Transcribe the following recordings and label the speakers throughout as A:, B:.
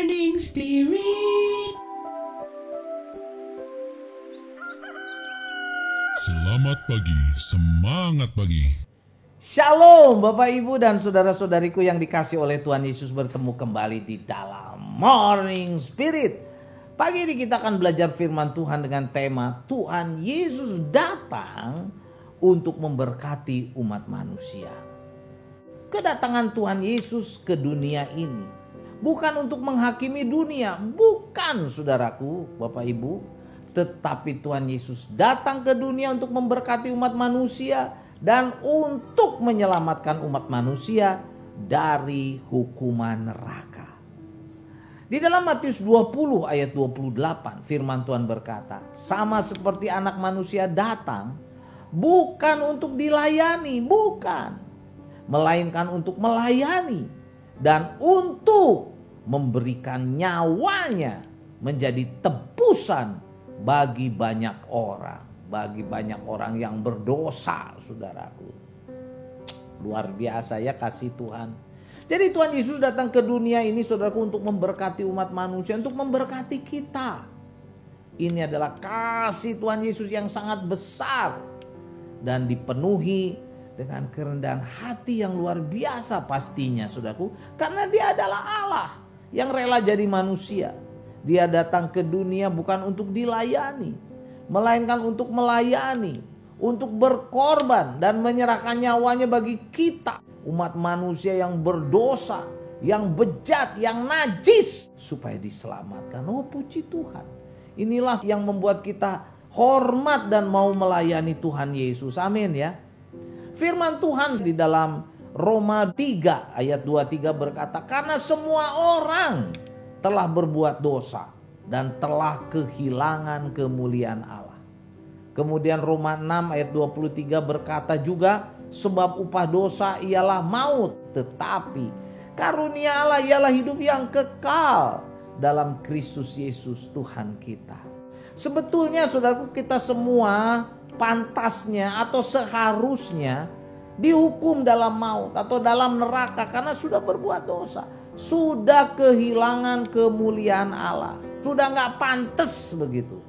A: Morning Spirit.
B: Selamat pagi, semangat pagi.
C: Shalom Bapak Ibu dan saudara-saudariku yang dikasih oleh Tuhan Yesus, bertemu kembali di dalam Morning Spirit. Pagi ini kita akan belajar firman Tuhan dengan tema Tuhan Yesus datang untuk memberkati umat manusia. Kedatangan Tuhan Yesus ke dunia ini bukan untuk menghakimi dunia, bukan saudaraku, Bapak Ibu. Tetapi Tuhan Yesus datang ke dunia untuk memberkati umat manusia dan untuk menyelamatkan umat manusia dari hukuman neraka. Di dalam Matius 20 ayat 28 firman Tuhan berkata, sama seperti anak manusia datang bukan untuk dilayani, bukan, melainkan untuk melayani dan untuk memberikan nyawanya menjadi tebusan bagi banyak orang, bagi banyak orang yang berdosa, saudaraku. Luar biasa ya kasih Tuhan. Jadi Tuhan Yesus datang ke dunia ini, saudaraku, untuk memberkati umat manusia, untuk memberkati kita. Ini adalah kasih Tuhan Yesus yang sangat besar dan dipenuhi dengan kerendahan hati yang luar biasa pastinya, saudaraku. Karena dia adalah Allah yang rela jadi manusia. Dia datang ke dunia bukan untuk dilayani, melainkan untuk melayani, untuk berkorban dan menyerahkan nyawanya bagi kita, umat manusia yang berdosa, yang bejat, yang najis, supaya diselamatkan. Oh, puji Tuhan. Inilah yang membuat kita hormat dan mau melayani Tuhan Yesus. Amin ya. Firman Tuhan di dalam Roma 3 ayat 23 berkata, karena semua orang telah berbuat dosa dan telah kehilangan kemuliaan Allah. Kemudian Roma 6 ayat 23 berkata juga, sebab upah dosa ialah maut, tetapi karunia Allah ialah hidup yang kekal dalam Kristus Yesus Tuhan kita. Sebetulnya saudaraku, kita semua pantasnya atau seharusnya dihukum dalam maut atau dalam neraka karena sudah berbuat dosa. Sudah kehilangan kemuliaan Allah. Sudah gak pantas begitu.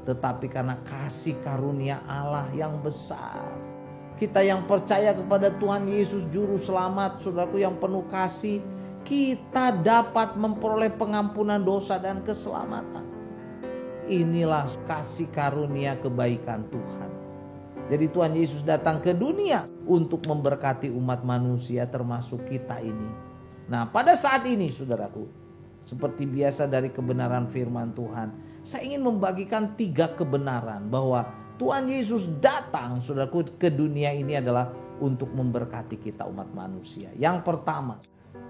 C: Tetapi karena kasih karunia Allah yang besar, kita yang percaya kepada Tuhan Yesus Juru Selamat, saudaraku, yang penuh kasih, kita dapat memperoleh pengampunan dosa dan keselamatan. Inilah kasih karunia kebaikan Tuhan. Jadi Tuhan Yesus datang ke dunia untuk memberkati umat manusia termasuk kita ini. Nah, pada saat ini saudaraku, seperti biasa dari kebenaran firman Tuhan, saya ingin membagikan 3 kebenaran bahwa Tuhan Yesus datang, saudaraku, ke dunia ini adalah untuk memberkati kita umat manusia. Yang pertama,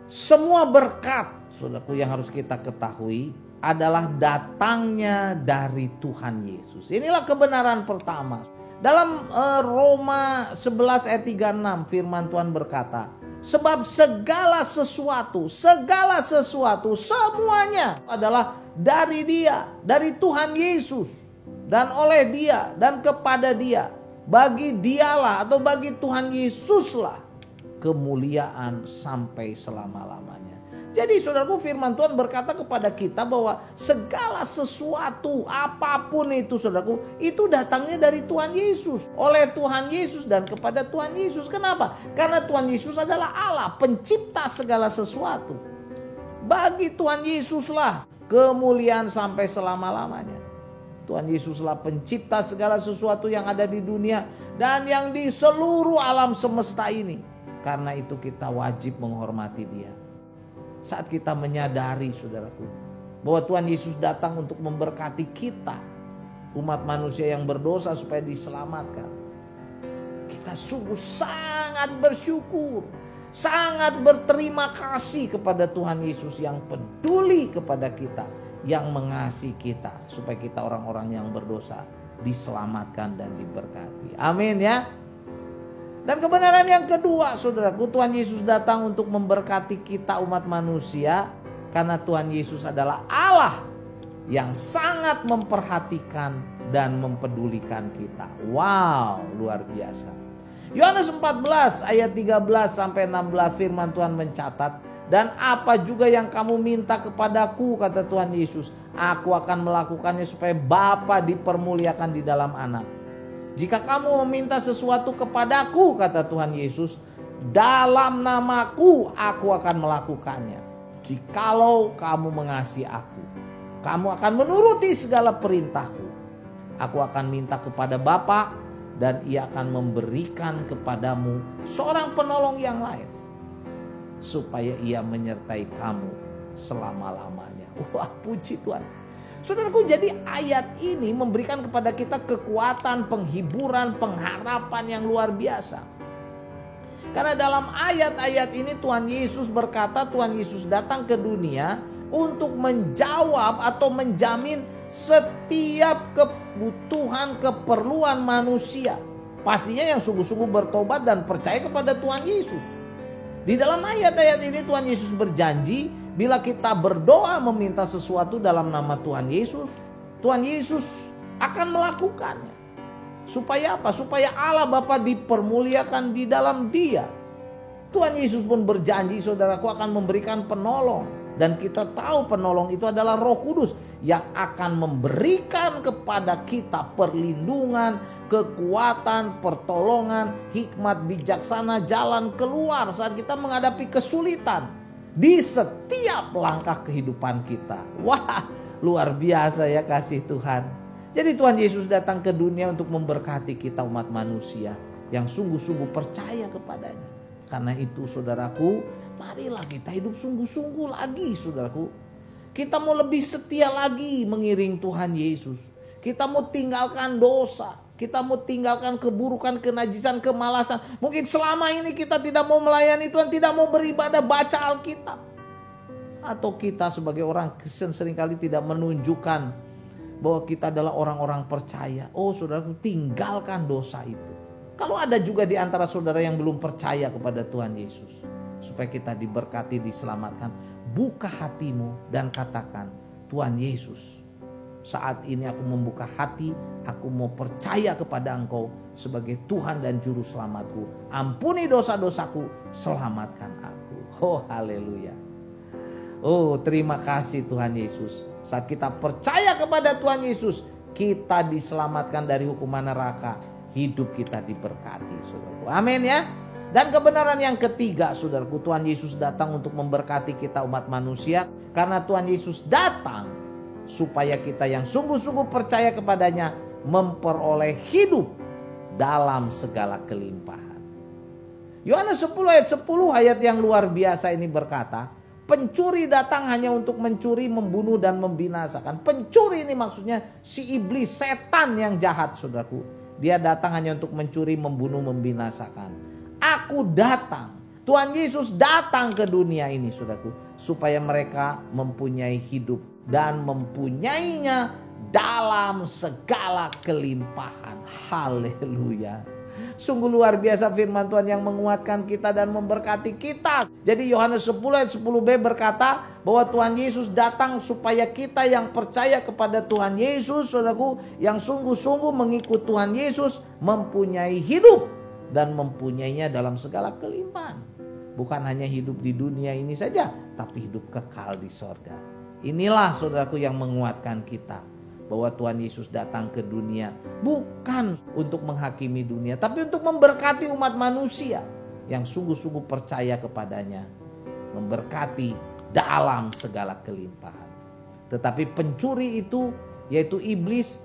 C: semua berkat, saudaraku, yang harus kita ketahui adalah datangnya dari Tuhan Yesus. Inilah kebenaran pertama. Dalam Roma 11 ayat 36 firman Tuhan berkata, sebab segala sesuatu semuanya adalah dari Dia, dari Tuhan Yesus, dan oleh Dia dan kepada Dia. Bagi Dialah atau bagi Tuhan Yesuslah kemuliaan sampai selama-lamanya. Jadi saudaraku, firman Tuhan berkata kepada kita bahwa segala sesuatu apapun itu, saudaraku, itu datangnya dari Tuhan Yesus, oleh Tuhan Yesus dan kepada Tuhan Yesus. Kenapa? Karena Tuhan Yesus adalah Allah, pencipta segala sesuatu. Bagi Tuhan Yesuslah kemuliaan sampai selama-lamanya. Tuhan Yesuslah pencipta segala sesuatu yang ada di dunia dan yang di seluruh alam semesta ini. Karena itu kita wajib menghormati Dia. Saat kita menyadari, saudaraku, bahwa Tuhan Yesus datang untuk memberkati kita, umat manusia yang berdosa, supaya diselamatkan, kita sungguh sangat bersyukur, sangat berterima kasih kepada Tuhan Yesus yang peduli kepada kita, yang mengasihi kita, supaya kita orang-orang yang berdosa diselamatkan dan diberkati. Amin ya. Dan kebenaran yang kedua, saudaraku, Tuhan Yesus datang untuk memberkati kita umat manusia karena Tuhan Yesus adalah Allah yang sangat memperhatikan dan mempedulikan kita. Wow, luar biasa. Yohanes 14 ayat 13 sampai 16 firman Tuhan mencatat, Dan apa juga yang kamu minta kepadaku, kata Tuhan Yesus, aku akan melakukannya supaya Bapa dipermuliakan di dalam Anak. Jika kamu meminta sesuatu kepadaku, kata Tuhan Yesus, dalam namaku aku akan melakukannya. Jikalau kamu mengasihi aku, kamu akan menuruti segala perintahku. Aku akan minta kepada Bapa dan Ia akan memberikan kepadamu seorang penolong yang lain, supaya Ia menyertai kamu selama-lamanya. Wah, puji Tuhan. Saudaraku, jadi ayat ini memberikan kepada kita kekuatan, penghiburan, pengharapan yang luar biasa. Karena dalam ayat-ayat ini Tuhan Yesus berkata, Tuhan Yesus datang ke dunia untuk menjawab atau menjamin setiap kebutuhan, keperluan manusia. Pastinya yang sungguh-sungguh bertobat dan percaya kepada Tuhan Yesus. Di dalam ayat-ayat ini Tuhan Yesus berjanji, bila kita berdoa meminta sesuatu dalam nama Tuhan Yesus akan melakukannya. Supaya apa? Supaya Allah Bapa dipermuliakan di dalam Dia. Tuhan Yesus pun berjanji, saudaraku, akan memberikan penolong. Dan kita tahu penolong itu adalah Roh Kudus yang akan memberikan kepada kita perlindungan, kekuatan, pertolongan, hikmat, bijaksana, jalan keluar saat kita menghadapi kesulitan di setiap langkah kehidupan kita. Wah, luar biasa ya kasih Tuhan. Jadi Tuhan Yesus datang ke dunia untuk memberkati kita umat manusia yang sungguh-sungguh percaya kepadanya. Karena itu saudaraku, marilah kita hidup sungguh-sungguh lagi saudaraku. Kita mau lebih setia lagi mengiring Tuhan Yesus. Kita mau tinggalkan dosa. Kita mau tinggalkan keburukan, kenajisan, kemalasan. Mungkin selama ini kita tidak mau melayani Tuhan, tidak mau beribadah, baca Alkitab. Atau kita sebagai orang Kristen seringkali tidak menunjukkan bahwa kita adalah orang-orang percaya. Oh saudaraku, tinggalkan dosa itu. Kalau ada juga di antara saudara yang belum percaya kepada Tuhan Yesus, supaya kita diberkati, diselamatkan, buka hatimu dan katakan, Tuhan Yesus, saat ini aku membuka hati, aku mau percaya kepada Engkau sebagai Tuhan dan Juru Selamatku. Ampuni dosa-dosaku, selamatkan aku. Oh haleluya. Oh terima kasih Tuhan Yesus. Saat kita percaya kepada Tuhan Yesus, kita diselamatkan dari hukuman neraka. Hidup kita diberkati, saudaraku. Amin ya. Dan kebenaran yang ketiga, saudaraku, Tuhan Yesus datang untuk memberkati kita umat manusia. Karena Tuhan Yesus datang supaya kita yang sungguh-sungguh percaya kepadanya memperoleh hidup dalam segala kelimpahan. Yohanes 10 ayat 10, ayat yang luar biasa ini berkata, pencuri datang hanya untuk mencuri, membunuh, dan membinasakan. Pencuri ini maksudnya si iblis, setan yang jahat, saudaraku. Dia datang hanya untuk mencuri, membunuh, membinasakan. Aku datang. Tuhan Yesus datang ke dunia ini, saudaraku, supaya mereka mempunyai hidup dan mempunyainya dalam segala kelimpahan. Haleluya. Sungguh luar biasa firman Tuhan yang menguatkan kita dan memberkati kita. Jadi Yohanes 10 ayat 10b berkata bahwa Tuhan Yesus datang supaya kita yang percaya kepada Tuhan Yesus, saudaraku, yang sungguh-sungguh mengikut Tuhan Yesus, mempunyai hidup dan mempunyainya dalam segala kelimpahan. Bukan hanya hidup di dunia ini saja, tapi hidup kekal di sorga. Inilah saudaraku yang menguatkan kita. Bahwa Tuhan Yesus datang ke dunia bukan untuk menghakimi dunia, tapi untuk memberkati umat manusia yang sungguh-sungguh percaya kepadanya, memberkati dalam segala kelimpahan. Tetapi pencuri itu, yaitu iblis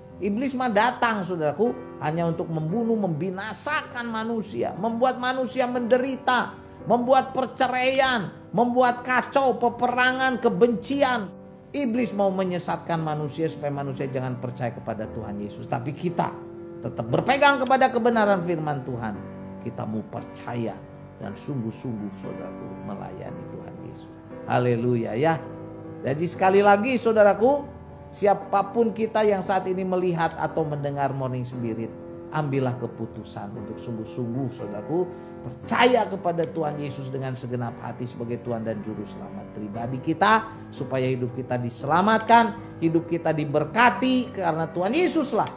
C: mah datang, saudaraku, hanya untuk membunuh, membinasakan manusia, membuat manusia menderita, membuat perceraian, membuat kacau, peperangan, kebencian. Iblis mau menyesatkan manusia supaya manusia jangan percaya kepada Tuhan Yesus. Tapi kita tetap berpegang kepada kebenaran firman Tuhan. Kita mau percaya dan sungguh-sungguh saudaraku melayani Tuhan Yesus. Haleluya ya. Jadi sekali lagi saudaraku, siapapun kita yang saat ini melihat atau mendengar Morning Spirit, ambillah keputusan untuk sungguh-sungguh saudaraku percaya kepada Tuhan Yesus dengan segenap hati sebagai Tuhan dan Juru Selamat pribadi kita, supaya hidup kita diselamatkan, hidup kita diberkati, karena Tuhan Yesuslah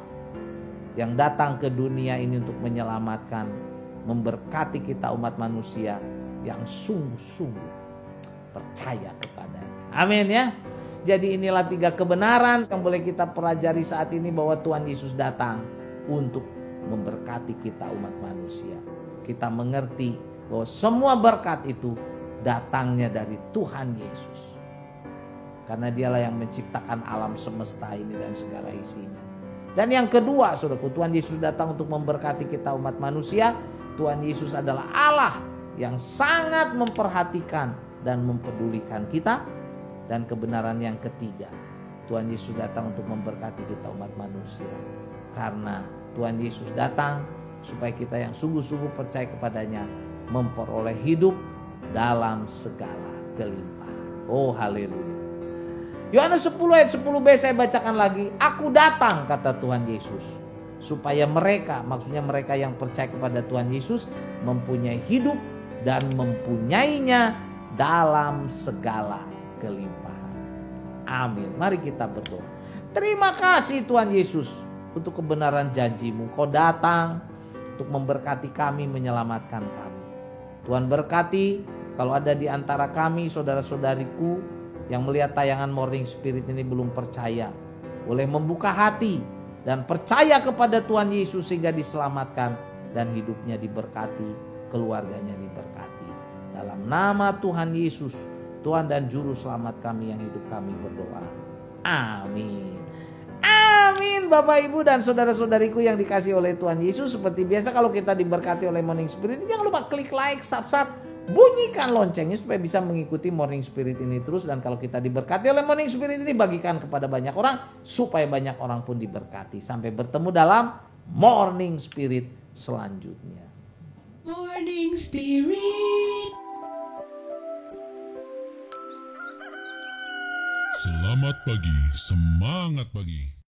C: yang datang ke dunia ini untuk menyelamatkan, memberkati kita umat manusia yang sungguh-sungguh percaya kepadanya. Amin ya. Jadi inilah 3 kebenaran yang boleh kita pelajari saat ini, bahwa Tuhan Yesus datang untuk memberkati kita umat manusia. Kita mengerti bahwa semua berkat itu datangnya dari Tuhan Yesus. Karena dialah yang menciptakan alam semesta ini dan segala isinya. Dan yang kedua, saudaraku, Tuhan Yesus datang untuk memberkati kita umat manusia. Tuhan Yesus adalah Allah yang sangat memperhatikan dan mempedulikan kita. Dan kebenaran yang ketiga, Tuhan Yesus datang untuk memberkati kita umat manusia. Karena Tuhan Yesus datang supaya kita yang sungguh-sungguh percaya kepadanya memperoleh hidup dalam segala kelimpahan. Oh haleluya. Yohanes 10 ayat 10b saya bacakan lagi. Aku datang, kata Tuhan Yesus, supaya mereka, maksudnya mereka yang percaya kepada Tuhan Yesus, mempunyai hidup dan mempunyainya dalam segala kelimpahan. Amin. Mari kita berdoa. Terima kasih Tuhan Yesus untuk kebenaran janji-Mu. Kau datang untuk memberkati kami, menyelamatkan kami. Tuhan berkati kalau ada di antara kami saudara-saudariku yang melihat tayangan Morning Spirit ini belum percaya, boleh membuka hati dan percaya kepada Tuhan Yesus sehingga diselamatkan dan hidupnya diberkati, keluarganya diberkati. Dalam nama Tuhan Yesus, Tuhan dan Juru Selamat kami yang hidup, kami berdoa. Amin. Amin. Bapak, Ibu, dan saudara-saudariku yang dikasihi oleh Tuhan Yesus. Seperti biasa kalau kita diberkati oleh Morning Spirit, jangan lupa klik like, subscribe, bunyikan loncengnya supaya bisa mengikuti Morning Spirit ini terus. Dan kalau kita diberkati oleh Morning Spirit ini, bagikan kepada banyak orang supaya banyak orang pun diberkati. Sampai bertemu dalam Morning Spirit selanjutnya.
A: Morning Spirit.
B: Selamat pagi, semangat pagi.